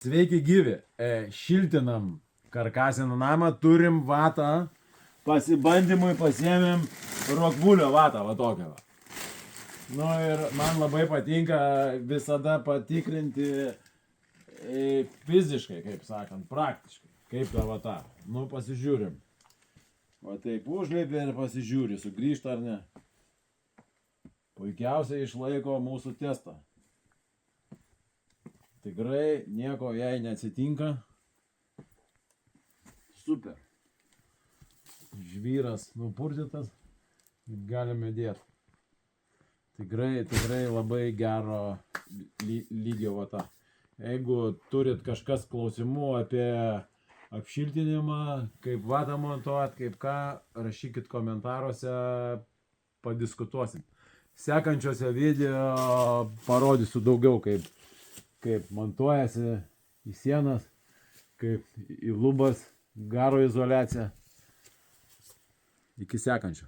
Sveiki gyvi, šiltinam karkasinį namą, turim vatą, pasibandymui pasiėmėm Rockwoolio vatą, va tokią. Nu ir man labai patinka visada patikrinti fiziškai, kaip sakant, praktiškai, kaip ta vata. Nu pasižiūrim. Va taip užleipė ir pasižiūri, sugrįžta ar ne. Puikiausiai išlaiko mūsų testą. Tikrai nieko jai neatsitinka. Super. Žvyras nupurtytas. Galime dėti. Tikrai labai gero lygio vata. Jeigu turit kažkas klausimų apie apšiltinimą, kaip vatą montuot, kaip ką, rašykit komentaruose, padiskutuosim. Sekančiose video parodysiu daugiau, kaip montuojasi į sienas, kaip į lubas, garo izoliaciją. Iki sekančio.